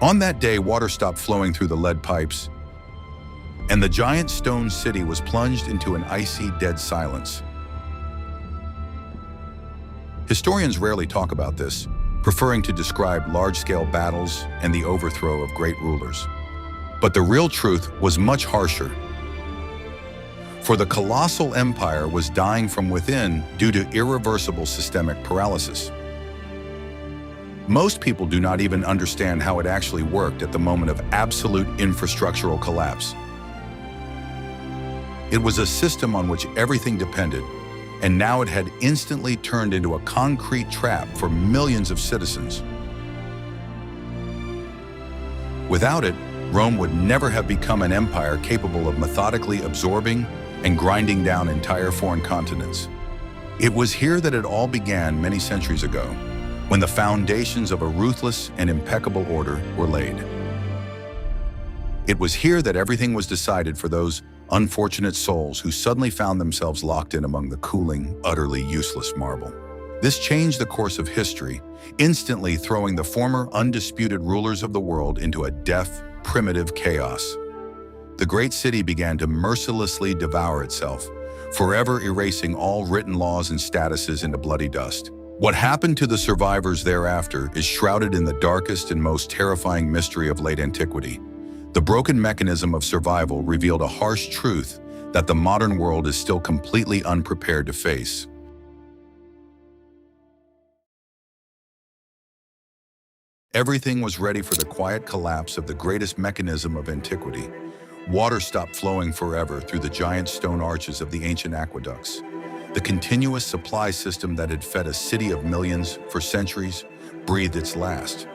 On that day, water stopped flowing through the lead pipes, and the giant stone city was plunged into an icy, dead silence. Historians rarely talk about this, preferring to describe large-scale battles and the overthrow of great rulers. But the real truth was much harsher. For the colossal empire was dying from within due to irreversible systemic paralysis. Most people do not even understand how it actually worked at the moment of absolute infrastructural collapse. It was a system on which everything depended, and now it had instantly turned into a concrete trap for millions of citizens. Without it, Rome would never have become an empire capable of methodically absorbing and grinding down entire foreign continents. It was here that it all began many centuries ago, when the foundations of a ruthless and impeccable order were laid. It was here that everything was decided for those unfortunate souls who suddenly found themselves locked in among the cooling, utterly useless marble. This changed the course of history, instantly throwing the former undisputed rulers of the world into a deaf, primitive chaos. The great city began to mercilessly devour itself, forever erasing all written laws and statuses into bloody dust. What happened to the survivors thereafter is shrouded in the darkest and most terrifying mystery of late antiquity. The broken mechanism of survival revealed a harsh truth that the modern world is still completely unprepared to face. Everything was ready for the quiet collapse of the greatest mechanism of antiquity. Water stopped flowing forever through the giant stone arches of the ancient aqueducts. The continuous supply system that had fed a city of millions for centuries breathed its last.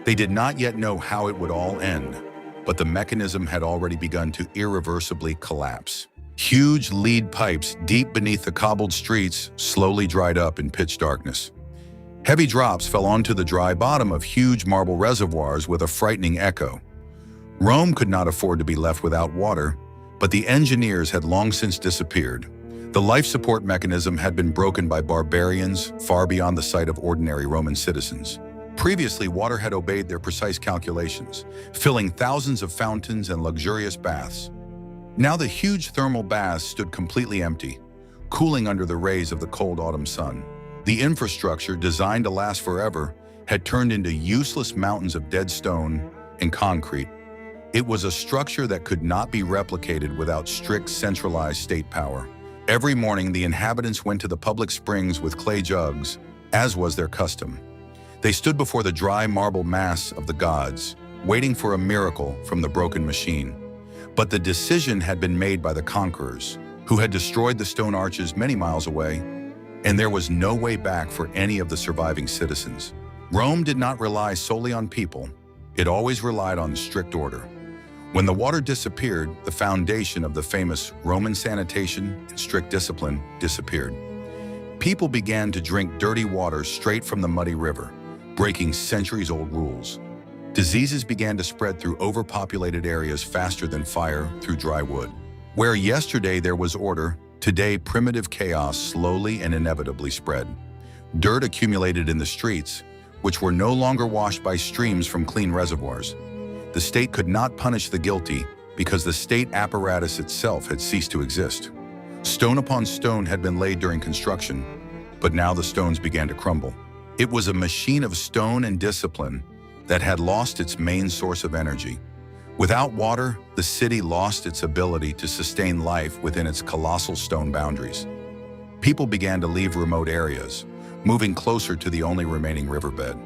They did not yet know how it would all end, but the mechanism had already begun to irreversibly collapse. Huge lead pipes deep beneath the cobbled streets slowly dried up in pitch darkness. Heavy drops fell onto the dry bottom of huge marble reservoirs with a frightening echo. Rome could not afford to be left without water, but the engineers had long since disappeared. The life support mechanism had been broken by barbarians far beyond the sight of ordinary Roman citizens. Previously, water had obeyed their precise calculations, filling thousands of fountains and luxurious baths. Now the huge thermal baths stood completely empty, cooling under the rays of the cold autumn sun. The infrastructure, designed to last forever, had turned into useless mountains of dead stone and concrete. It was a structure that could not be replicated without strict centralized state power. Every morning, the inhabitants went to the public springs with clay jugs, as was their custom. They stood before the dry marble mass of the gods, waiting for a miracle from the broken machine. But the decision had been made by the conquerors, who had destroyed the stone arches many miles away, and there was no way back for any of the surviving citizens. Rome did not rely solely on people. It always relied on strict order. When the water disappeared, the foundation of the famous Roman sanitation and strict discipline disappeared. People began to drink dirty water straight from the muddy river, breaking centuries-old rules. Diseases began to spread through overpopulated areas faster than fire through dry wood. Where yesterday there was order, today primitive chaos slowly and inevitably spread. Dirt accumulated in the streets, which were no longer washed by streams from clean reservoirs. The state could not punish the guilty because the state apparatus itself had ceased to exist. Stone upon stone had been laid during construction, but now the stones began to crumble. It was a machine of stone and discipline that had lost its main source of energy. Without water, the city lost its ability to sustain life within its colossal stone boundaries. People began to leave remote areas, moving closer to the only remaining riverbed.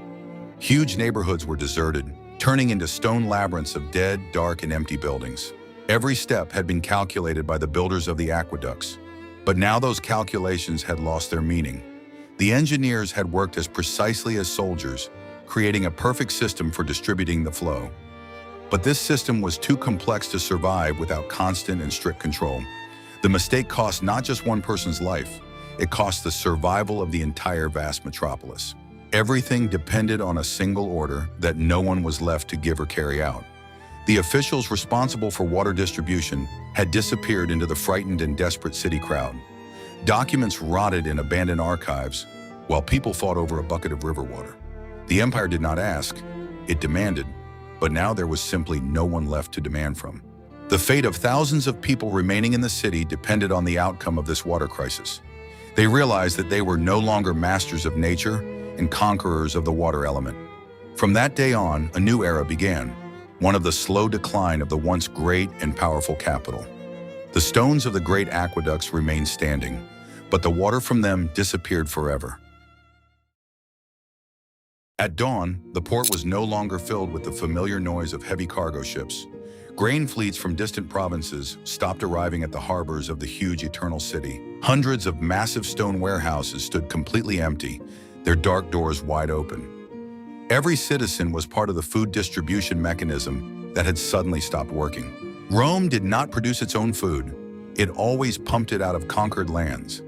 Huge neighborhoods were deserted, turning into stone labyrinths of dead, dark, and empty buildings. Every step had been calculated by the builders of the aqueducts, but now those calculations had lost their meaning. The engineers had worked as precisely as soldiers, creating a perfect system for distributing the flow. But this system was too complex to survive without constant and strict control. The mistake cost not just one person's life, it cost the survival of the entire vast metropolis. Everything depended on a single order that no one was left to give or carry out. The officials responsible for water distribution had disappeared into the frightened and desperate city crowd. Documents rotted in abandoned archives, while people fought over a bucket of river water. The empire did not ask, it demanded. but now there was simply no one left to demand from. The fate of thousands of people remaining in the city depended on the outcome of this water crisis. They realized that they were no longer masters of nature and conquerors of the water element. From that day on, a new era began, one of the slow decline of the once great and powerful capital. The stones of the great aqueducts remained standing, but the water from them disappeared forever. At dawn, the port was no longer filled with the familiar noise of heavy cargo ships. Grain fleets from distant provinces stopped arriving at the harbors of the huge eternal city. Hundreds of massive stone warehouses stood completely empty, their dark doors wide open. Every citizen was part of the food distribution mechanism that had suddenly stopped working. Rome did not produce its own food. It always pumped it out of conquered lands.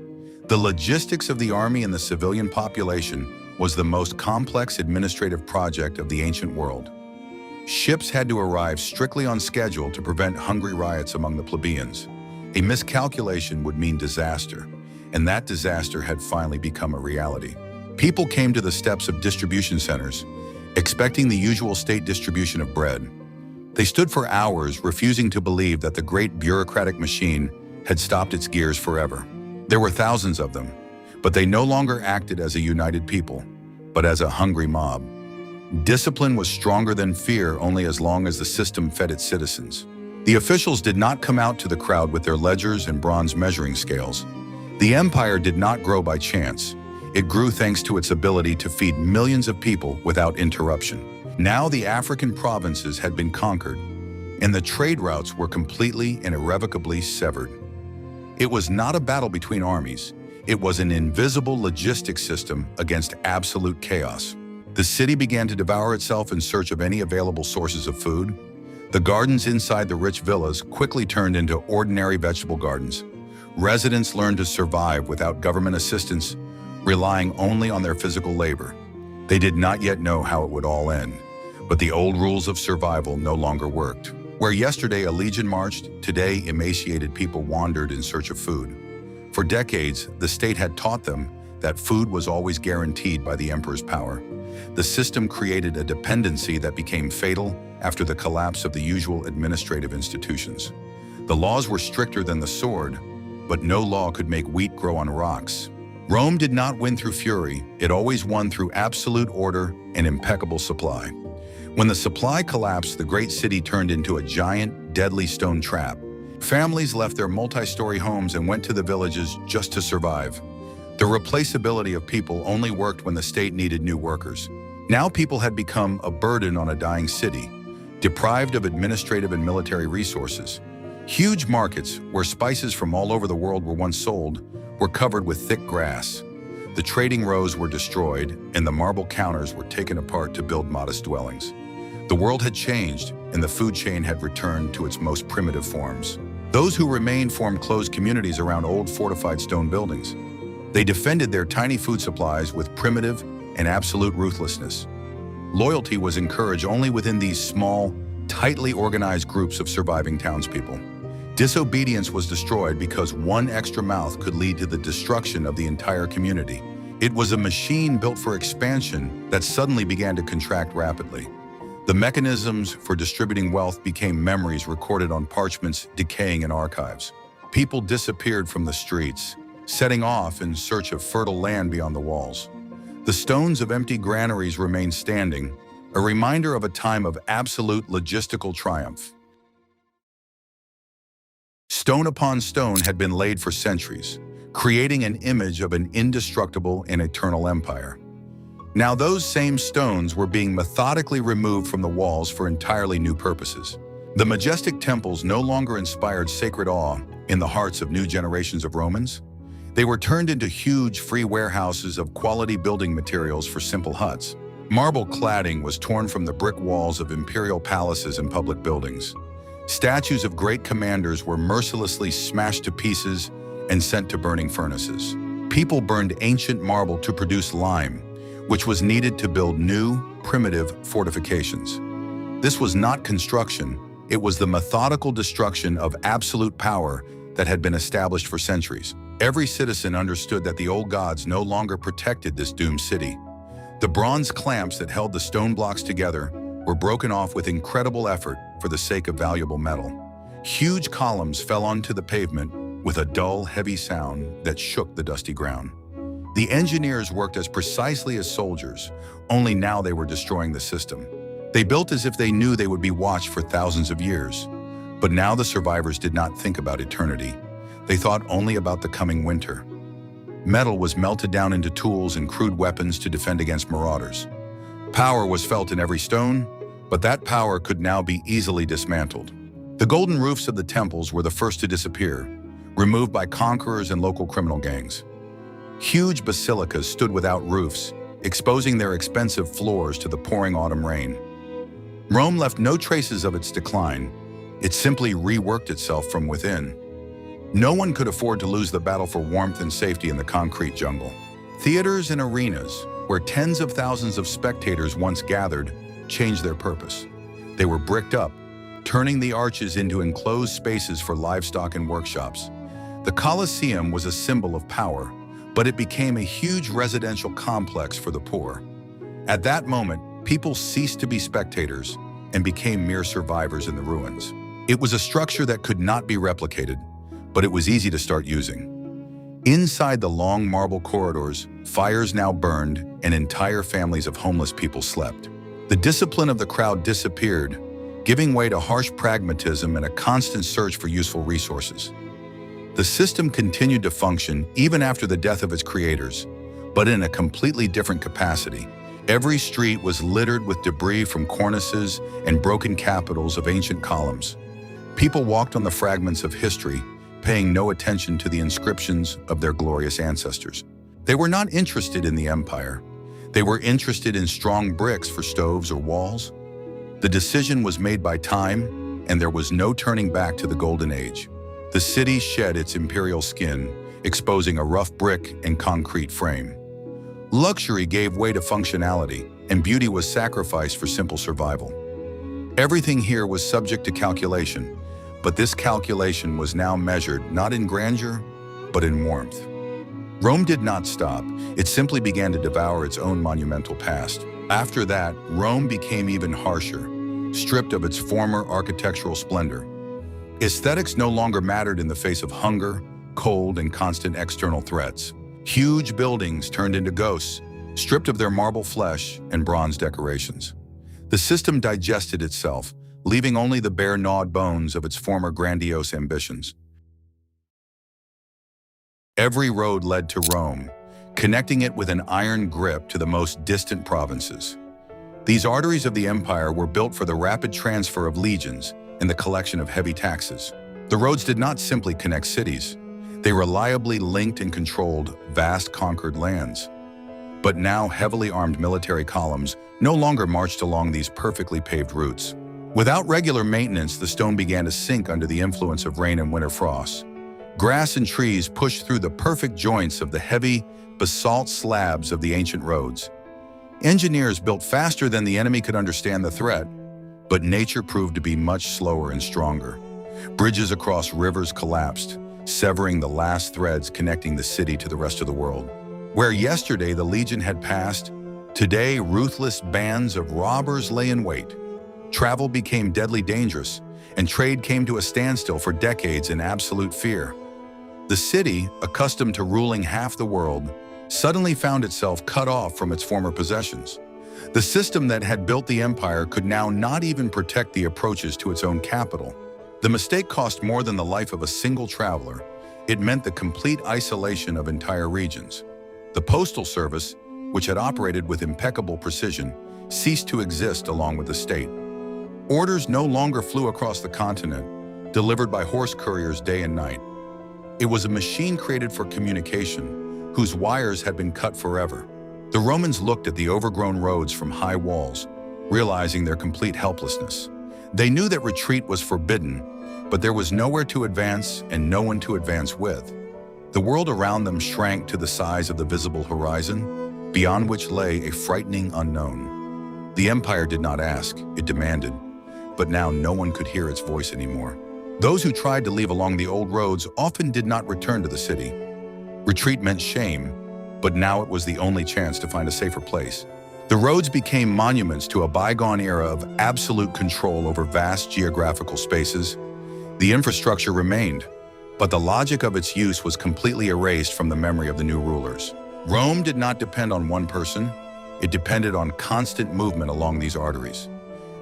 The logistics of the army and the civilian population was the most complex administrative project of the ancient world. Ships had to arrive strictly on schedule to prevent hungry riots among the plebeians. A miscalculation would mean disaster, and that disaster had finally become a reality. People came to the steps of distribution centers, expecting the usual state distribution of bread. They stood for hours, refusing to believe that the great bureaucratic machine had stopped its gears forever. There were thousands of them, but they no longer acted as a united people, but as a hungry mob. Discipline was stronger than fear only as long as the system fed its citizens. The officials did not come out to the crowd with their ledgers and bronze measuring scales. The empire did not grow by chance. It grew thanks to its ability to feed millions of people without interruption. Now the African provinces had been conquered, and the trade routes were completely and irrevocably severed. It was not a battle between armies. It was an invisible logistics system against absolute chaos. The city began to devour itself in search of any available sources of food. The gardens inside the rich villas quickly turned into ordinary vegetable gardens. Residents learned to survive without government assistance, relying only on their physical labor. They did not yet know how it would all end, but the old rules of survival no longer worked. Where yesterday a legion marched, today emaciated people wandered in search of food. For decades, the state had taught them that food was always guaranteed by the emperor's power. The system created a dependency that became fatal after the collapse of the usual administrative institutions. The laws were stricter than the sword, but no law could make wheat grow on rocks. Rome did not win through fury, it always won through absolute order and impeccable supply. When the supply collapsed, the great city turned into a giant, deadly stone trap. Families left their multi-story homes and went to the villages just to survive. The replaceability of people only worked when the state needed new workers. Now people had become a burden on a dying city, deprived of administrative and military resources. Huge markets, where spices from all over the world were once sold, were covered with thick grass. The trading rows were destroyed, and the marble counters were taken apart to build modest dwellings. The world had changed, and the food chain had returned to its most primitive forms. Those who remained formed closed communities around old fortified stone buildings. They defended their tiny food supplies with primitive and absolute ruthlessness. Loyalty was encouraged only within these small, tightly organized groups of surviving townspeople. Disobedience was destroyed because one extra mouth could lead to the destruction of the entire community. It was a machine built for expansion that suddenly began to contract rapidly. The mechanisms for distributing wealth became memories recorded on parchments decaying in archives. People disappeared from the streets, setting off in search of fertile land beyond the walls. The stones of empty granaries remained standing, a reminder of a time of absolute logistical triumph. Stone upon stone had been laid for centuries, creating an image of an indestructible and eternal empire. Now those same stones were being methodically removed from the walls for entirely new purposes. The majestic temples no longer inspired sacred awe in the hearts of new generations of Romans. They were turned into huge free warehouses of quality building materials for simple huts. Marble cladding was torn from the brick walls of imperial palaces and public buildings. Statues of great commanders were mercilessly smashed to pieces and sent to burning furnaces. People burned ancient marble to produce lime, which was needed to build new, primitive fortifications. This was not construction, it was the methodical destruction of absolute power that had been established for centuries. Every citizen understood that the old gods no longer protected this doomed city. The bronze clamps that held the stone blocks together were broken off with incredible effort for the sake of valuable metal. Huge columns fell onto the pavement with a dull, heavy sound that shook the dusty ground. The engineers worked as precisely as soldiers, only now they were destroying the system. They built as if they knew they would be watched for thousands of years. But now the survivors did not think about eternity. They thought only about the coming winter. Metal was melted down into tools and crude weapons to defend against marauders. Power was felt in every stone, but that power could now be easily dismantled. The golden roofs of the temples were the first to disappear, removed by conquerors and local criminal gangs. Huge basilicas stood without roofs, exposing their expensive floors to the pouring autumn rain. Rome left no traces of its decline. It simply reworked itself from within. No one could afford to lose the battle for warmth and safety in the concrete jungle. Theaters and arenas, where tens of thousands of spectators once gathered, changed their purpose. They were bricked up, turning the arches into enclosed spaces for livestock and workshops. The Coliseum was a symbol of power, but it became a huge residential complex for the poor. At that moment, people ceased to be spectators and became mere survivors in the ruins. It was a structure that could not be replicated, but it was easy to start using. Inside the long marble corridors, fires now burned and entire families of homeless people slept. The discipline of the crowd disappeared, giving way to harsh pragmatism and a constant search for useful resources. The system continued to function even after the death of its creators, but in a completely different capacity. Every street was littered with debris from cornices and broken capitals of ancient columns. People walked on the fragments of history, paying no attention to the inscriptions of their glorious ancestors. They were not interested in the empire. They were interested in strong bricks for stoves or walls. The decision was made by time, and there was no turning back to the Golden Age. The city shed its imperial skin, exposing a rough brick and concrete frame. Luxury gave way to functionality, and beauty was sacrificed for simple survival. Everything here was subject to calculation, but this calculation was now measured not in grandeur, but in warmth. Rome did not stop. It simply began to devour its own monumental past. After that, Rome became even harsher, stripped of its former architectural splendor. Aesthetics no longer mattered in the face of hunger, cold, and constant external threats. Huge buildings turned into ghosts, stripped of their marble flesh and bronze decorations. The system digested itself, leaving only the bare gnawed bones of its former grandiose ambitions. Every road led to Rome, connecting it with an iron grip to the most distant provinces. These arteries of the empire were built for the rapid transfer of legions and the collection of heavy taxes. The roads did not simply connect cities. They reliably linked and controlled vast conquered lands. But now heavily armed military columns no longer marched along these perfectly paved routes. Without regular maintenance, the stone began to sink under the influence of rain and winter frosts. Grass and trees pushed through the perfect joints of the heavy basalt slabs of the ancient roads. Engineers built faster than the enemy could understand the threat, but nature proved to be much slower and stronger. Bridges across rivers collapsed, severing the last threads connecting the city to the rest of the world. Where yesterday the legion had passed, today ruthless bands of robbers lay in wait. Travel became deadly dangerous, and trade came to a standstill for decades in absolute fear. The city, accustomed to ruling half the world, suddenly found itself cut off from its former possessions. The system that had built the empire could now not even protect the approaches to its own capital. The mistake cost more than the life of a single traveler. It meant the complete isolation of entire regions. The postal service, which had operated with impeccable precision, ceased to exist along with the state. Orders no longer flew across the continent, delivered by horse couriers day and night. It was a machine created for communication, whose wires had been cut forever. The Romans looked at the overgrown roads from high walls, realizing their complete helplessness. They knew that retreat was forbidden, but there was nowhere to advance and no one to advance with. The world around them shrank to the size of the visible horizon, beyond which lay a frightening unknown. The empire did not ask, it demanded. But now no one could hear its voice anymore. Those who tried to leave along the old roads often did not return to the city. Retreat meant shame, but now it was the only chance to find a safer place. The roads became monuments to a bygone era of absolute control over vast geographical spaces. The infrastructure remained, but the logic of its use was completely erased from the memory of the new rulers. Rome did not depend on one person. It depended on constant movement along these arteries.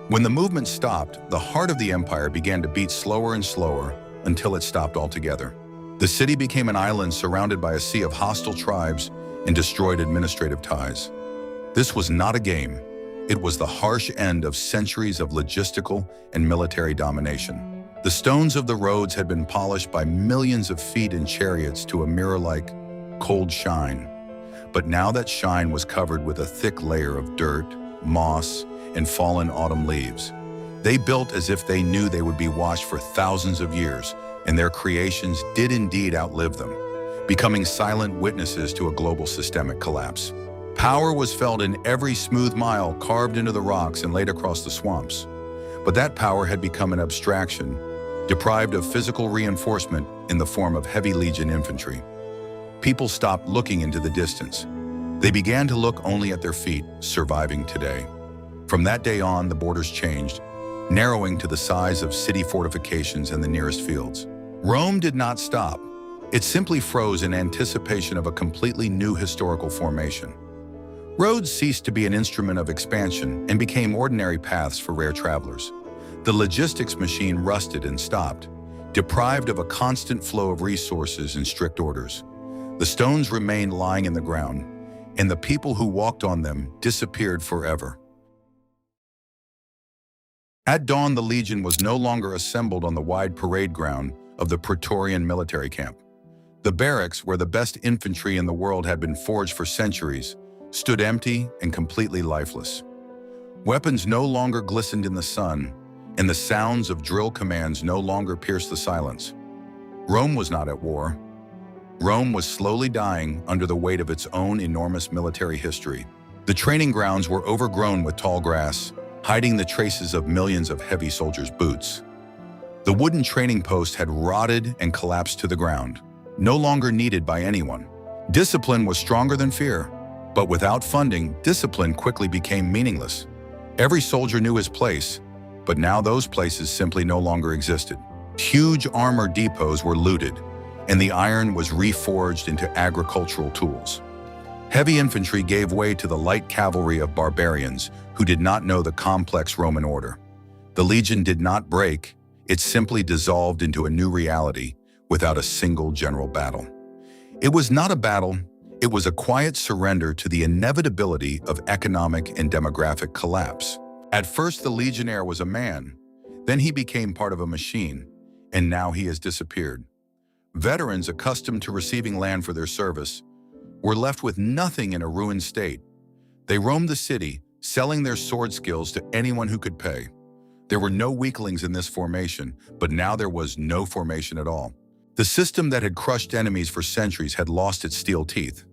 When the movement stopped, the heart of the empire began to beat slower and slower until it stopped altogether. The city became an island surrounded by a sea of hostile tribes and destroyed administrative ties. This was not a game. It was the harsh end of centuries of logistical and military domination. The stones of the roads had been polished by millions of feet in chariots to a mirror-like, cold shine. But now that shine was covered with a thick layer of dirt, moss, and fallen autumn leaves. They built as if they knew they would be watched for thousands of years, and their creations did indeed outlive them, becoming silent witnesses to a global systemic collapse. Power was felt in every smooth mile carved into the rocks and laid across the swamps. But that power had become an abstraction, deprived of physical reinforcement in the form of heavy legion infantry. People stopped looking into the distance. They began to look only at their feet, surviving today. From that day on, the borders changed, narrowing to the size of city fortifications and the nearest fields. Rome did not stop. It simply froze in anticipation of a completely new historical formation. Roads ceased to be an instrument of expansion and became ordinary paths for rare travelers. The logistics machine rusted and stopped, deprived of a constant flow of resources and strict orders. The stones remained lying in the ground, and the people who walked on them disappeared forever. At dawn, the legion was no longer assembled on the wide parade ground of the Praetorian military camp. The barracks, where the best infantry in the world had been forged for centuries, stood empty and completely lifeless. Weapons no longer glistened in the sun, and the sounds of drill commands no longer pierced the silence. Rome was not at war. Rome was slowly dying under the weight of its own enormous military history. The training grounds were overgrown with tall grass, hiding the traces of millions of heavy soldiers' boots. The wooden training post had rotted and collapsed to the ground, no longer needed by anyone. Discipline was stronger than fear, but without funding, discipline quickly became meaningless. Every soldier knew his place, but now those places simply no longer existed. Huge armor depots were looted, and the iron was reforged into agricultural tools. Heavy infantry gave way to the light cavalry of barbarians who did not know the complex Roman order. The legion did not break, it simply dissolved into a new reality without a single general battle. It was not a battle, it was a quiet surrender to the inevitability of economic and demographic collapse. At first, the legionnaire was a man, then he became part of a machine, and now he has disappeared. Veterans accustomed to receiving land for their service were left with nothing in a ruined state. They roamed the city, selling their sword skills to anyone who could pay. There were no weaklings in this formation, but now there was no formation at all. The system that had crushed enemies for centuries had lost its steel teeth.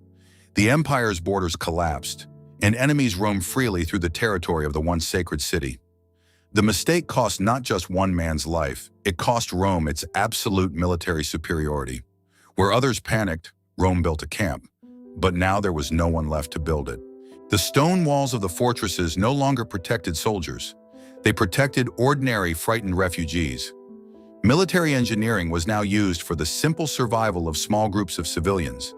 The empire's borders collapsed, and enemies roamed freely through the territory of the once sacred city. The mistake cost not just one man's life, it cost Rome its absolute military superiority. Where others panicked, Rome built a camp, but now there was no one left to build it. The stone walls of the fortresses no longer protected soldiers. They protected ordinary, frightened refugees. Military engineering was now used for the simple survival of small groups of civilians.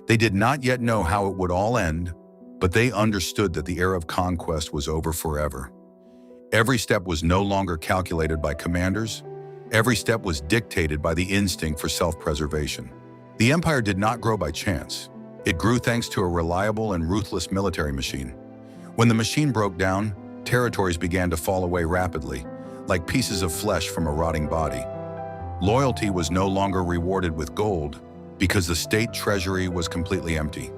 They did not yet know how it would all end, but they understood that the era of conquest was over forever. Every step was no longer calculated by commanders. Every step was dictated by the instinct for self-preservation. The empire did not grow by chance. It grew thanks to a reliable and ruthless military machine. When the machine broke down, territories began to fall away rapidly, like pieces of flesh from a rotting body. Loyalty was no longer rewarded with gold because the state treasury was completely empty.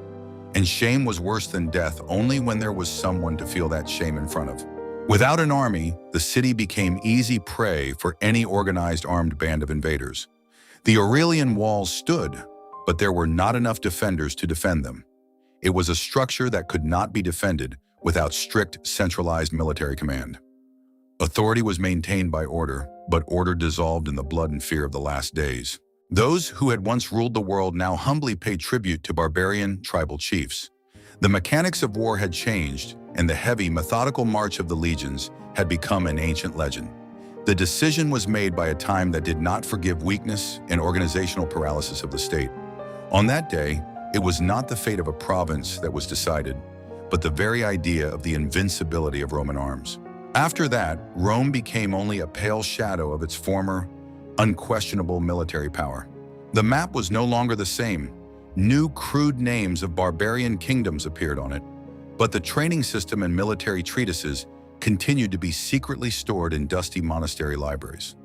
And shame was worse than death only when there was someone to feel that shame in front of. Without an army, the city became easy prey for any organized armed band of invaders. The Aurelian walls stood, but there were not enough defenders to defend them. It was a structure that could not be defended without strict, centralized military command. Authority was maintained by order, but order dissolved in the blood and fear of the last days. Those who had once ruled the world now humbly paid tribute to barbarian tribal chiefs. The mechanics of war had changed, and the heavy, methodical march of the legions had become an ancient legend. The decision was made by a time that did not forgive weakness and organizational paralysis of the state. On that day, it was not the fate of a province that was decided, but the very idea of the invincibility of Roman arms. After that, Rome became only a pale shadow of its former, unquestionable military power. The map was no longer the same. New, crude names of barbarian kingdoms appeared on it, but the training system and military treatises continued to be secretly stored in dusty monastery libraries.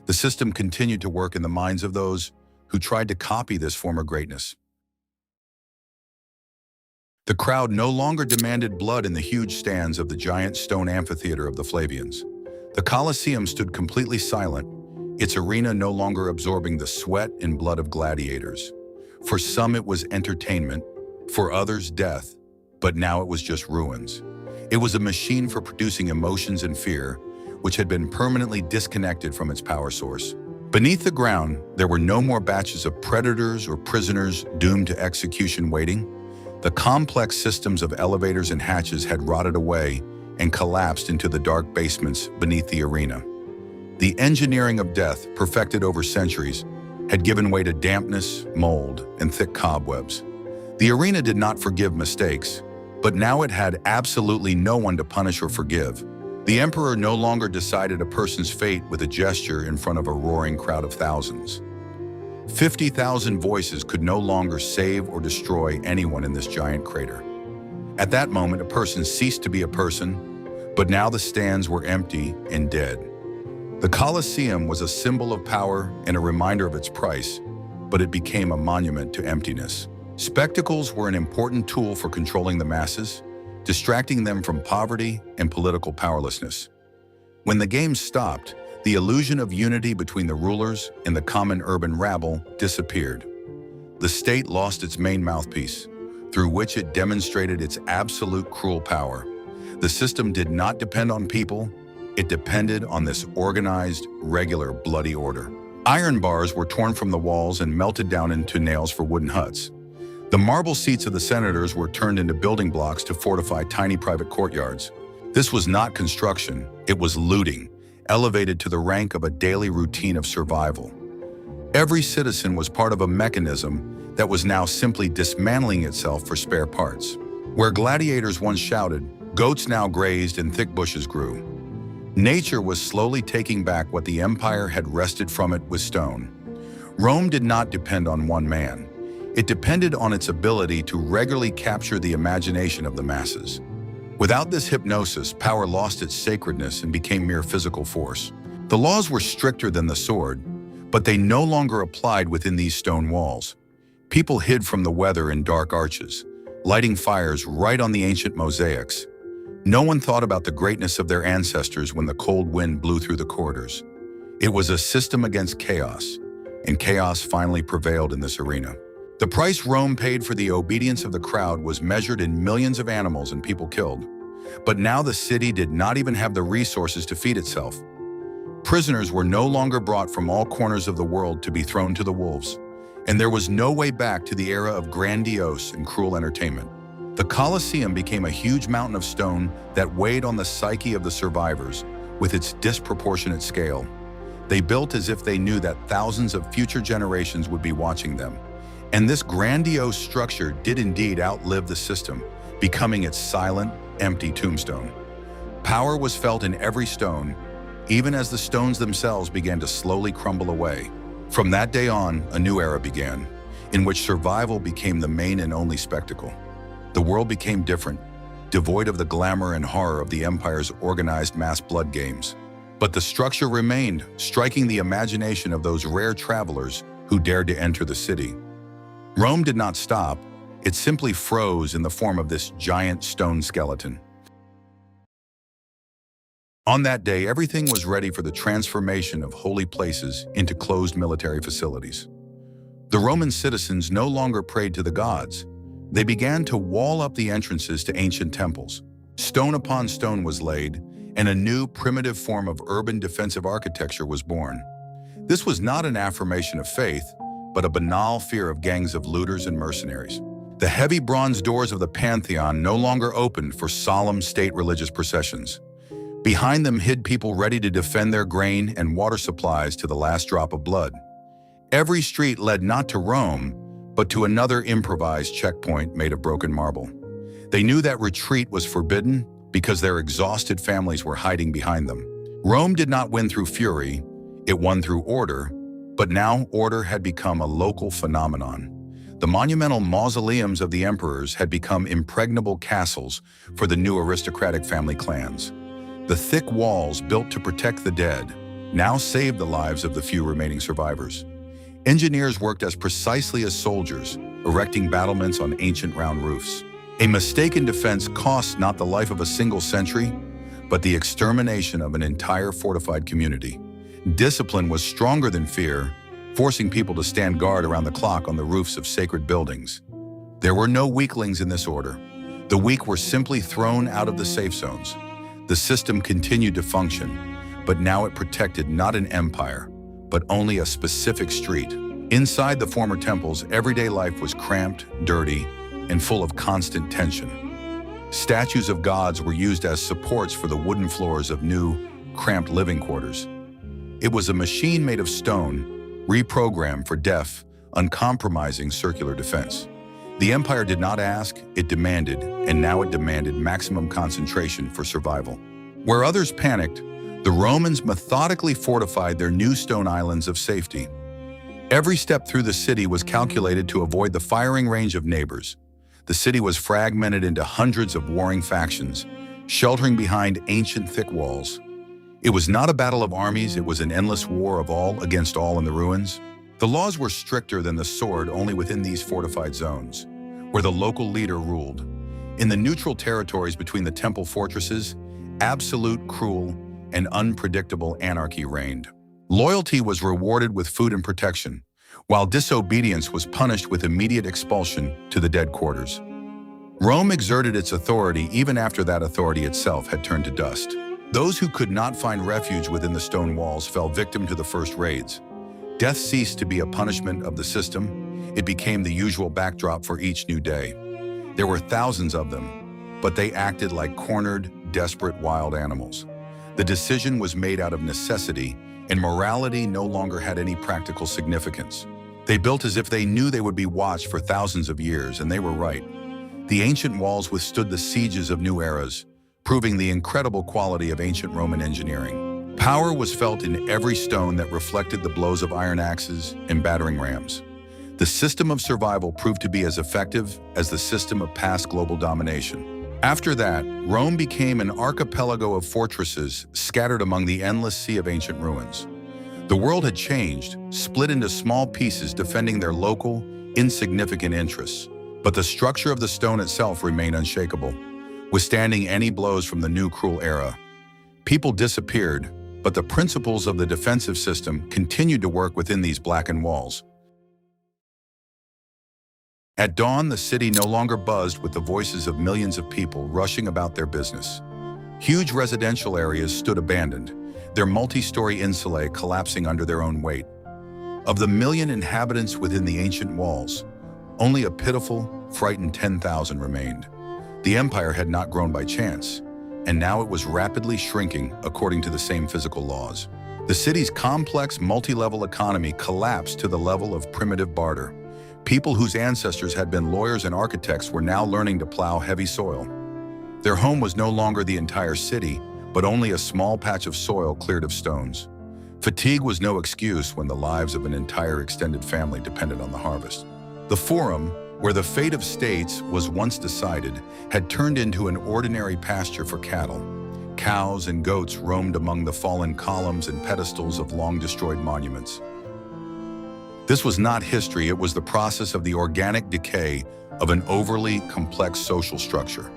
The system continued to work in the minds of those who tried to copy this former greatness. The crowd no longer demanded blood in the huge stands of the giant stone amphitheater of the Flavians. The Coliseum stood completely silent, its arena no longer absorbing the sweat and blood of gladiators. For some it was entertainment, for others death, but now it was just ruins. It was a machine for producing emotions and fear, which had been permanently disconnected from its power source. Beneath the ground, there were no more batches of predators or prisoners doomed to execution waiting. The complex systems of elevators and hatches had rotted away and collapsed into the dark basements beneath the arena. The engineering of death, perfected over centuries, had given way to dampness, mold, and thick cobwebs. The arena did not forgive mistakes, but now it had absolutely no one to punish or forgive. The emperor no longer decided a person's fate with a gesture in front of a roaring crowd of thousands. 50,000 voices could no longer save or destroy anyone in this giant crater. At that moment, a person ceased to be a person, but now the stands were empty and dead. The Coliseum was a symbol of power and a reminder of its price, but it became a monument to emptiness. Spectacles were an important tool for controlling the masses, distracting them from poverty and political powerlessness. When the games stopped, the illusion of unity between the rulers and the common urban rabble disappeared. The state lost its main mouthpiece, through which it demonstrated its absolute cruel power. The system did not depend on people, it depended on this organized, regular, bloody order. Iron bars were torn from the walls and melted down into nails for wooden huts. The marble seats of the senators were turned into building blocks to fortify tiny private courtyards. This was not construction, it was looting, elevated to the rank of a daily routine of survival. Every citizen was part of a mechanism that was now simply dismantling itself for spare parts. Where gladiators once shouted, goats now grazed and thick bushes grew. Nature was slowly taking back what the empire had wrested from it with stone. Rome did not depend on one man. It depended on its ability to regularly capture the imagination of the masses. Without this hypnosis, power lost its sacredness and became mere physical force. The laws were stricter than the sword, but they no longer applied within these stone walls. People hid from the weather in dark arches, lighting fires right on the ancient mosaics. No one thought about the greatness of their ancestors when the cold wind blew through the corridors. It was a system against chaos, and chaos finally prevailed in this arena. The price Rome paid for the obedience of the crowd was measured in millions of animals and people killed. But now the city did not even have the resources to feed itself. Prisoners were no longer brought from all corners of the world to be thrown to the wolves, and there was no way back to the era of grandiose and cruel entertainment. The Colosseum became a huge mountain of stone that weighed on the psyche of the survivors with its disproportionate scale. They built as if they knew that thousands of future generations would be watching them. And this grandiose structure did indeed outlive the system, becoming its silent, empty tombstone. Power was felt in every stone, even as the stones themselves began to slowly crumble away. From that day on, a new era began, in which survival became the main and only spectacle. The world became different, devoid of the glamour and horror of the empire's organized mass blood games. But the structure remained, striking the imagination of those rare travelers who dared to enter the city. Rome did not stop, it simply froze in the form of this giant stone skeleton. On that day, everything was ready for the transformation of holy places into closed military facilities. The Roman citizens no longer prayed to the gods. They began to wall up the entrances to ancient temples. Stone upon stone was laid, and a new primitive form of urban defensive architecture was born. This was not an affirmation of faith, but a banal fear of gangs of looters and mercenaries. The heavy bronze doors of the Pantheon no longer opened for solemn state religious processions. Behind them hid people ready to defend their grain and water supplies to the last drop of blood. Every street led not to Rome, but to another improvised checkpoint made of broken marble. They knew that retreat was forbidden because their exhausted families were hiding behind them. Rome did not win through fury, it won through order, but now order had become a local phenomenon. The monumental mausoleums of the emperors had become impregnable castles for the new aristocratic family clans. The thick walls built to protect the dead now saved the lives of the few remaining survivors. Engineers worked as precisely as soldiers, erecting battlements on ancient round roofs. A mistaken defense cost not the life of a single century, but the extermination of an entire fortified community. Discipline was stronger than fear, forcing people to stand guard around the clock on the roofs of sacred buildings. There were no weaklings in this order. The weak were simply thrown out of the safe zones. The system continued to function, but now it protected not an empire, but only a specific street. Inside the former temples, everyday life was cramped, dirty, and full of constant tension. Statues of gods were used as supports for the wooden floors of new, cramped living quarters. It was a machine made of stone, reprogrammed for deaf, uncompromising circular defense. The empire did not ask, it demanded, and now it demanded maximum concentration for survival. Where others panicked, the Romans methodically fortified their new stone islands of safety. Every step through the city was calculated to avoid the firing range of neighbors. The city was fragmented into hundreds of warring factions, sheltering behind ancient thick walls. It was not a battle of armies, it was an endless war of all against all in the ruins. The laws were stricter than the sword only within these fortified zones, where the local leader ruled. In the neutral territories between the temple fortresses, absolute, cruel, and unpredictable anarchy reigned. Loyalty was rewarded with food and protection, while disobedience was punished with immediate expulsion to the dead quarters. Rome exerted its authority even after that authority itself had turned to dust. Those who could not find refuge within the stone walls fell victim to the first raids. Death ceased to be a punishment of the system. It became the usual backdrop for each new day. There were thousands of them, but they acted like cornered, desperate wild animals. The decision was made out of necessity, and morality no longer had any practical significance. They built as if they knew they would be watched for thousands of years, and they were right. The ancient walls withstood the sieges of new eras, proving the incredible quality of ancient Roman engineering. Power was felt in every stone that reflected the blows of iron axes and battering rams. The system of survival proved to be as effective as the system of past global domination. After that, Rome became an archipelago of fortresses scattered among the endless sea of ancient ruins. The world had changed, split into small pieces defending their local, insignificant interests. But the structure of the stone itself remained unshakable, withstanding any blows from the new cruel era. People disappeared, but the principles of the defensive system continued to work within these blackened walls. At dawn, the city no longer buzzed with the voices of millions of people rushing about their business. Huge residential areas stood abandoned, their multi-story insulae collapsing under their own weight. Of the million inhabitants within the ancient walls, only a pitiful, frightened 10,000 remained. The empire had not grown by chance, and now it was rapidly shrinking according to the same physical laws. The city's complex, multi-level economy collapsed to the level of primitive barter. People whose ancestors had been lawyers and architects were now learning to plow heavy soil. Their home was no longer the entire city, but only a small patch of soil cleared of stones. Fatigue was no excuse when the lives of an entire extended family depended on the harvest. The Forum, where the fate of states was once decided, had turned into an ordinary pasture for cattle. Cows and goats roamed among the fallen columns and pedestals of long-destroyed monuments. This was not history, it was the process of the organic decay of an overly complex social structure.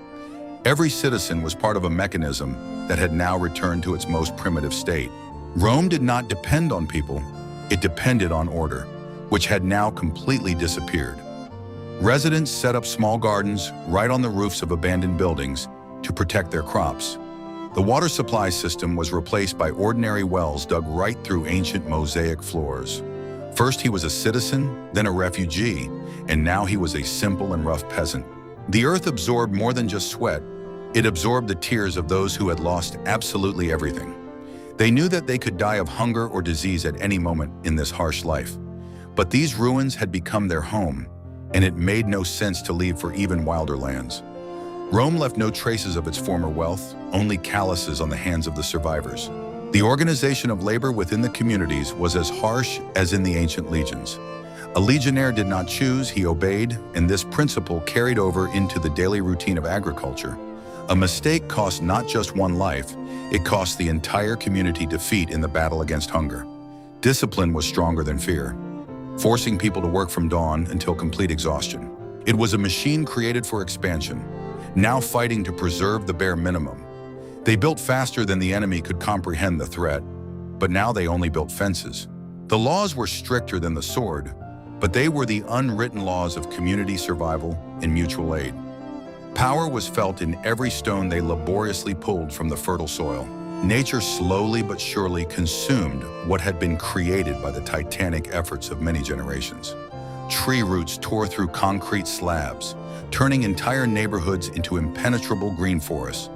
Every citizen was part of a mechanism that had now returned to its most primitive state. Rome did not depend on people, it depended on order, which had now completely disappeared. Residents set up small gardens right on the roofs of abandoned buildings to protect their crops. The water supply system was replaced by ordinary wells dug right through ancient mosaic floors. First he was a citizen, then a refugee, and now he was a simple and rough peasant. The earth absorbed more than just sweat. It absorbed the tears of those who had lost absolutely everything. They knew that they could die of hunger or disease at any moment in this harsh life. But these ruins had become their home, and it made no sense to leave for even wilder lands. Rome left no traces of its former wealth, only calluses on the hands of the survivors. The organization of labor within the communities was as harsh as in the ancient legions. A legionnaire did not choose, he obeyed, and this principle carried over into the daily routine of agriculture. A mistake cost not just one life, it cost the entire community defeat in the battle against hunger. Discipline was stronger than fear, forcing people to work from dawn until complete exhaustion. It was a machine created for expansion, now fighting to preserve the bare minimum. They built faster than the enemy could comprehend the threat, but now they only built fences. The laws were stricter than the sword, but they were the unwritten laws of community survival and mutual aid. Power was felt in every stone they laboriously pulled from the fertile soil. Nature slowly but surely consumed what had been created by the titanic efforts of many generations. Tree roots tore through concrete slabs, turning entire neighborhoods into impenetrable green forests.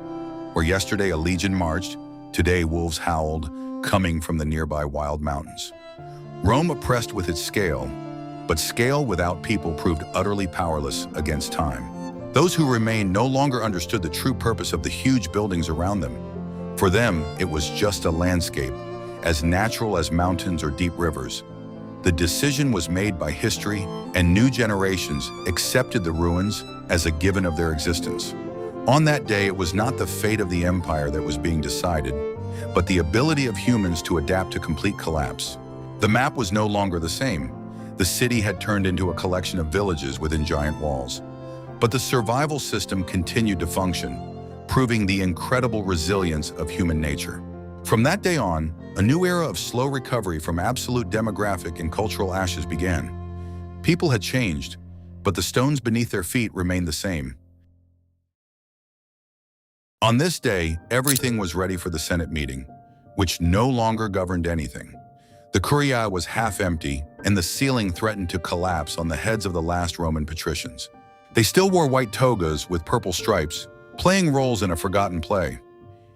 Where yesterday a legion marched, today wolves howled, coming from the nearby wild mountains. Rome oppressed with its scale, but scale without people proved utterly powerless against time. Those who remained no longer understood the true purpose of the huge buildings around them. For them, it was just a landscape, as natural as mountains or deep rivers. The decision was made by history, and new generations accepted the ruins as a given of their existence. On that day, it was not the fate of the empire that was being decided, but the ability of humans to adapt to complete collapse. The map was no longer the same. The city had turned into a collection of villages within giant walls. But the survival system continued to function, proving the incredible resilience of human nature. From that day on, a new era of slow recovery from absolute demographic and cultural ashes began. People had changed, but the stones beneath their feet remained the same. On this day, everything was ready for the Senate meeting, which no longer governed anything. The Curia was half empty, and the ceiling threatened to collapse on the heads of the last Roman patricians. They still wore white togas with purple stripes, playing roles in a forgotten play.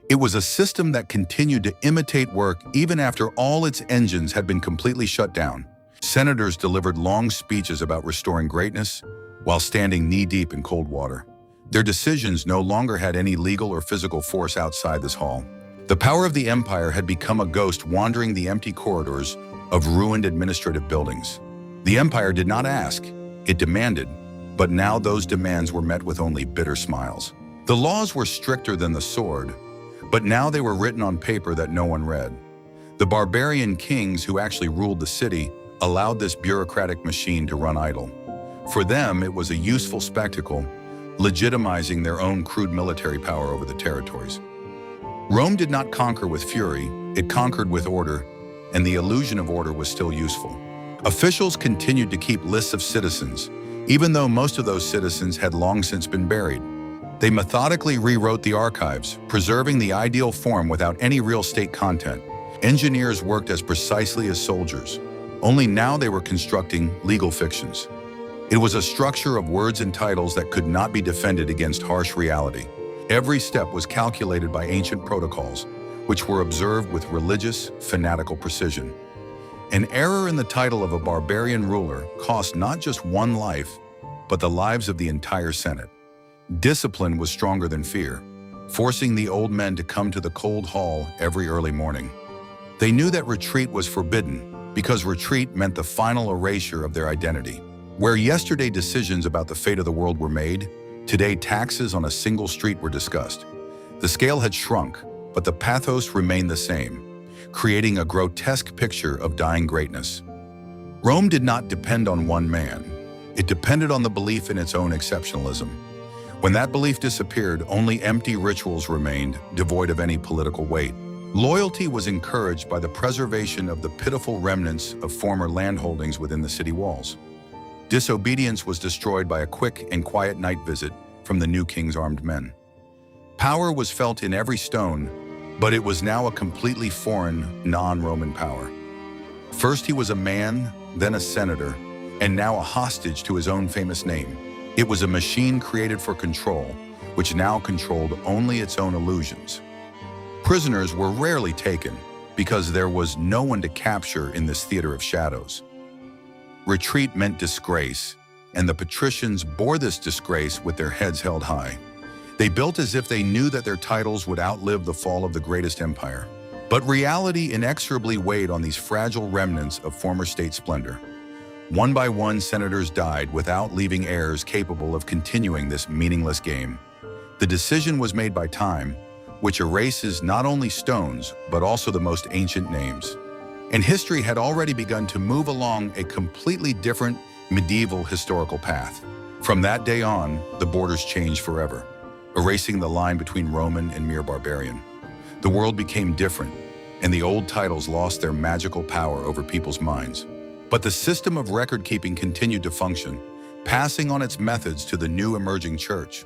It was a system that continued to imitate work even after all its engines had been completely shut down. Senators delivered long speeches about restoring greatness while standing knee-deep in cold water. Their decisions no longer had any legal or physical force outside this hall. The power of the empire had become a ghost wandering the empty corridors of ruined administrative buildings. The empire did not ask, it demanded, but now those demands were met with only bitter smiles. The laws were stricter than the sword, but now they were written on paper that no one read. The barbarian kings who actually ruled the city allowed this bureaucratic machine to run idle. For them, it was a useful spectacle, legitimizing their own crude military power over the territories. Rome did not conquer with fury, it conquered with order, and the illusion of order was still useful. Officials continued to keep lists of citizens, even though most of those citizens had long since been buried. They methodically rewrote the archives, preserving the ideal form without any real state content. Engineers worked as precisely as soldiers, only now they were constructing legal fictions. It was a structure of words and titles that could not be defended against harsh reality. Every step was calculated by ancient protocols, which were observed with religious, fanatical precision. An error in the title of a barbarian ruler cost not just one life, but the lives of the entire Senate. Discipline was stronger than fear, forcing the old men to come to the cold hall every early morning. They knew that retreat was forbidden, because retreat meant the final erasure of their identity. Where yesterday decisions about the fate of the world were made, today taxes on a single street were discussed. The scale had shrunk, but the pathos remained the same, creating a grotesque picture of dying greatness. Rome did not depend on one man. It depended on the belief in its own exceptionalism. When that belief disappeared, only empty rituals remained, devoid of any political weight. Loyalty was encouraged by the preservation of the pitiful remnants of former landholdings within the city walls. Disobedience was destroyed by a quick and quiet night visit from the new king's armed men. Power was felt in every stone, but it was now a completely foreign, non-Roman power. First he was a man, then a senator, and now a hostage to his own famous name. It was a machine created for control, which now controlled only its own illusions. Prisoners were rarely taken because there was no one to capture in this theater of shadows. Retreat meant disgrace, and the patricians bore this disgrace with their heads held high. They built as if they knew that their titles would outlive the fall of the greatest empire. But reality inexorably weighed on these fragile remnants of former state splendor. One by one, senators died without leaving heirs capable of continuing this meaningless game. The decision was made by time, which erases not only stones, but also the most ancient names. And history had already begun to move along a completely different medieval historical path. From that day on, the borders changed forever, erasing the line between Roman and mere barbarian. The world became different, and the old titles lost their magical power over people's minds. But the system of record-keeping continued to function, passing on its methods to the new emerging church.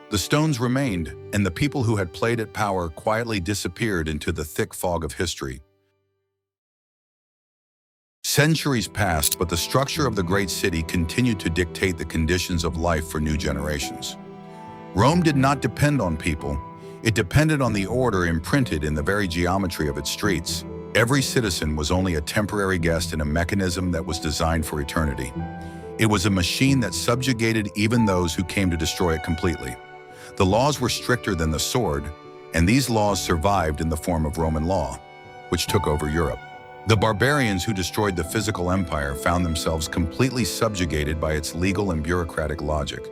The stones remained, and the people who had played at power quietly disappeared into the thick fog of history. Centuries passed, but the structure of the great city continued to dictate the conditions of life for new generations. Rome did not depend on people. It depended on the order imprinted in the very geometry of its streets. Every citizen was only a temporary guest in a mechanism that was designed for eternity. It was a machine that subjugated even those who came to destroy it completely. The laws were stricter than the sword, and these laws survived in the form of Roman law, which took over Europe. The barbarians who destroyed the physical empire found themselves completely subjugated by its legal and bureaucratic logic.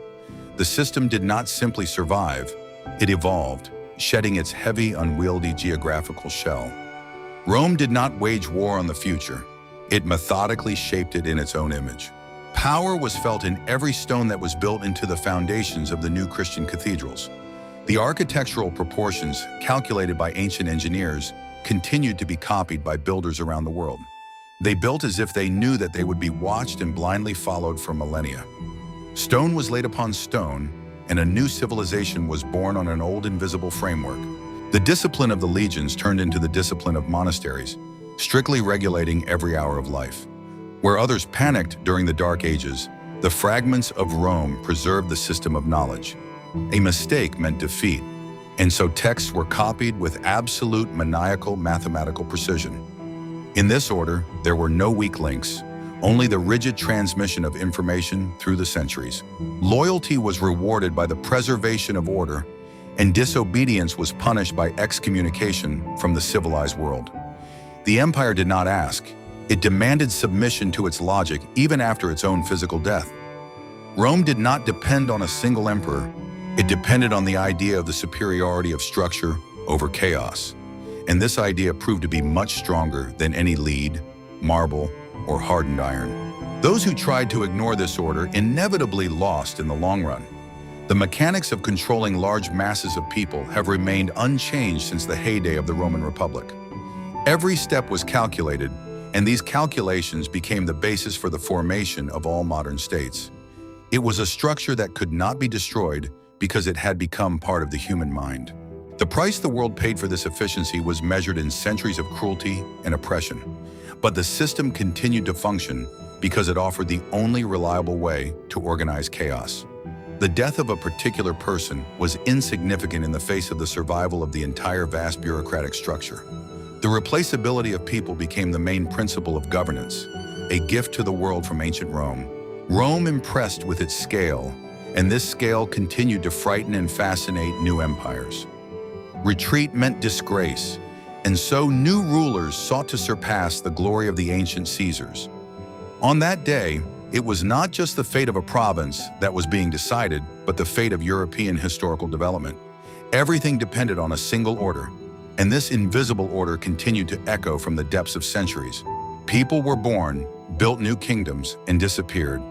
The system did not simply survive, it evolved, shedding its heavy, unwieldy geographical shell. Rome did not wage war on the future. It methodically shaped it in its own image. Power was felt in every stone that was built into the foundations of the new Christian cathedrals. The architectural proportions, calculated by ancient engineers, continued to be copied by builders around the world. They built as if they knew that they would be watched and blindly followed for millennia. Stone was laid upon stone, and a new civilization was born on an old invisible framework. The discipline of the legions turned into the discipline of monasteries, strictly regulating every hour of life. Where others panicked during the Dark Ages, the fragments of Rome preserved the system of knowledge. A mistake meant defeat, and so texts were copied with absolute maniacal mathematical precision. In this order, there were no weak links, only the rigid transmission of information through the centuries. Loyalty was rewarded by the preservation of order, and disobedience was punished by excommunication from the civilized world. The empire did not ask. It demanded submission to its logic even after its own physical death. Rome did not depend on a single emperor. It depended on the idea of the superiority of structure over chaos. And this idea proved to be much stronger than any lead, marble, or hardened iron. Those who tried to ignore this order inevitably lost in the long run. The mechanics of controlling large masses of people have remained unchanged since the heyday of the Roman Republic. Every step was calculated, and these calculations became the basis for the formation of all modern states. It was a structure that could not be destroyed because it had become part of the human mind. The price the world paid for this efficiency was measured in centuries of cruelty and oppression. But the system continued to function because it offered the only reliable way to organize chaos. The death of a particular person was insignificant in the face of the survival of the entire vast bureaucratic structure. The replaceability of people became the main principle of governance, a gift to the world from ancient Rome. Rome impressed with its scale, and this scale continued to frighten and fascinate new empires. Retreat meant disgrace, and so new rulers sought to surpass the glory of the ancient Caesars. On that day, it was not just the fate of a province that was being decided, but the fate of European historical development. Everything depended on a single order, and this invisible order continued to echo from the depths of centuries. People were born, built new kingdoms, and disappeared,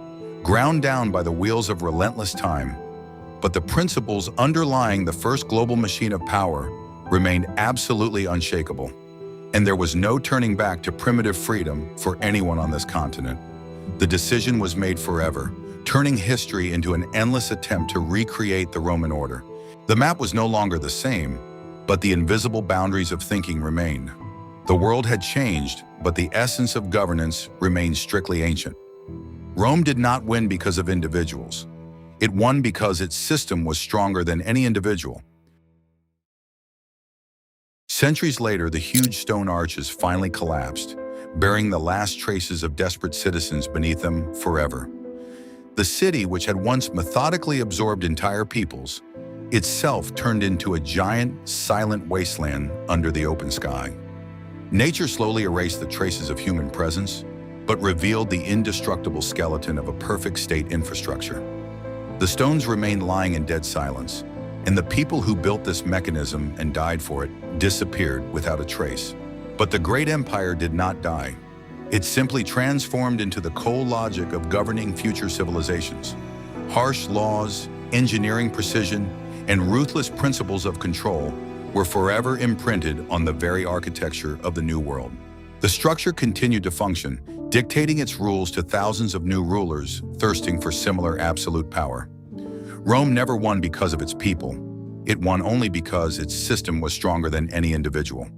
ground down by the wheels of relentless time. But the principles underlying the first global machine of power remained absolutely unshakable, and there was no turning back to primitive freedom for anyone on this continent. The decision was made forever, turning history into an endless attempt to recreate the Roman order. The map was no longer the same, but the invisible boundaries of thinking remained. The world had changed, but the essence of governance remained strictly ancient. Rome did not win because of individuals. It won because its system was stronger than any individual. Centuries later, the huge stone arches finally collapsed, bearing the last traces of desperate citizens beneath them forever. The city, which had once methodically absorbed entire peoples, itself turned into a giant, silent wasteland under the open sky. Nature slowly erased the traces of human presence, but revealed the indestructible skeleton of a perfect state infrastructure. The stones remained lying in dead silence, and the people who built this mechanism and died for it disappeared without a trace. But the great empire did not die. It simply transformed into the cold logic of governing future civilizations. Harsh laws, engineering precision, and ruthless principles of control were forever imprinted on the very architecture of the New World. The structure continued to function, dictating its rules to thousands of new rulers thirsting for similar absolute power. Rome never won because of its people. It won only because its system was stronger than any individual.